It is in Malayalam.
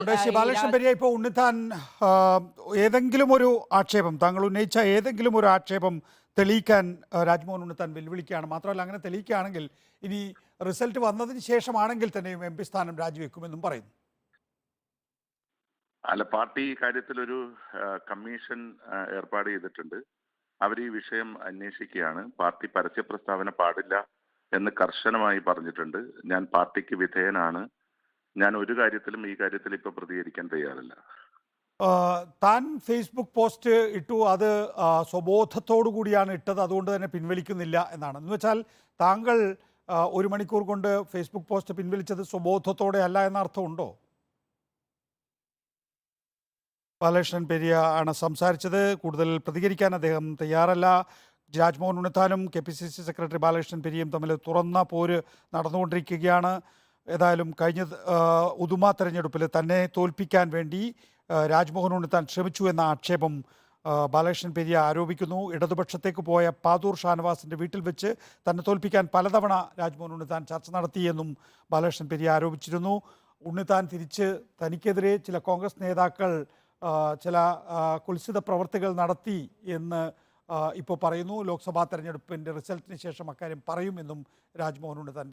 ശ്രീ ഈ ബാലകൃഷ്ണൻ പെരിയ, ഇപ്പോൾ ഉണ്ണിത്താൻ ആ, ഏതെങ്കിലും ഒരു ആക്ഷേപം, താങ്കൾ ഉന്നയിച്ച ഏതെങ്കിലും ഒരു ആക്ഷേപം തെളിയിക്കാൻ രാജ്മോഹൻ ഉണ്ണിത്താൻ വെല്ലുവിളിക്കുകയാണ്. മാത്രമല്ല, അങ്ങനെ തെളിയിക്കുകയാണെങ്കിൽ ഇനി റിസൾട്ട് വന്നതിന് ശേഷമാണെങ്കിൽ തന്നെയും എം പി സ്ഥാനം രാജിവെക്കുമെന്നും പറയുന്നു. അല്ല, പാർട്ടി ഈ കാര്യത്തിലൊരു കമ്മീഷൻ ഏർപ്പാട് ചെയ്തിട്ടുണ്ട്. അവർ ഈ വിഷയം അന്വേഷിക്കുകയാണ്. പാർട്ടി പരസ്യ പ്രസ്താവന പാടില്ല എന്ന് കർശനമായി പറഞ്ഞിട്ടുണ്ട്. ഞാൻ പാർട്ടിക്ക് വിധേയനാണ്. ഞാൻ ഒരു കാര്യത്തിലും ഈ കാര്യത്തിൽ ഇപ്പൊ പ്രതികരിക്കാൻ തയ്യാറല്ല. ആ, താൻ ഫേസ്ബുക്ക് പോസ്റ്റ് ഇട്ടു, അത് സ്വബോധത്തോടു കൂടിയാണ് ഇട്ടത്, അതുകൊണ്ട് തന്നെ പിൻവലിക്കുന്നില്ല എന്നാണ്. എന്ന് വെച്ചാൽ താങ്കൾ ഒരു മണിക്കൂർ കൊണ്ട് ഫേസ്ബുക്ക് പോസ്റ്റ് പിൻവലിച്ചത് സ്വബോധത്തോടെ അല്ല എന്ന അർത്ഥമുണ്ടോ? ബാലകൃഷ്ണൻ പെരിയ ആണ് സംസാരിച്ചത്. കൂടുതൽ പ്രതികരിക്കാൻ അദ്ദേഹം തയ്യാറല്ല. രാജ്മോഹൻ ഉണ്ണിത്താനും KPCC സെക്രട്ടറി ബാലകൃഷ്ണൻ പെരിയയും തമ്മിൽ തുറന്ന പോര് നടന്നുകൊണ്ടിരിക്കുകയാണ്. ഏതായാലും കഴിഞ്ഞ ഉദുമ തെരഞ്ഞെടുപ്പിൽ തന്നെ തോൽപ്പിക്കാൻ വേണ്ടി രാജ്മോഹൻ ഉണ്ണിത്താൻ ശ്രമിച്ചു എന്ന ആക്ഷേപം ബാലകൃഷ്ണൻ പെരിയ ആരോപിക്കുന്നു. ഇടതുപക്ഷത്തേക്ക് പോയ പാതൂർ ഷാനവാസിൻ്റെ വീട്ടിൽ വെച്ച് തന്നെ തോൽപ്പിക്കാൻ പലതവണ രാജ്മോഹൻ ഉണ്ണിത്താൻ ചർച്ച നടത്തിയെന്നും ബാലകൃഷ്ണൻ പെരിയ ആരോപിച്ചിരുന്നു. ഉണ്ണിത്താൻ തിരിച്ച് തനിക്കെതിരെ ചില കോൺഗ്രസ് നേതാക്കൾ ചില കുൽസിത പ്രവർത്തികൾ നടത്തി എന്ന് ഇപ്പോൾ പറയുന്നു. ലോക്സഭാ തെരഞ്ഞെടുപ്പിൻ്റെ റിസൾട്ടിന് ശേഷം അക്കാര്യം പറയുമെന്നും രാജ്മോഹൻ ഉണ്ണിത്താൻ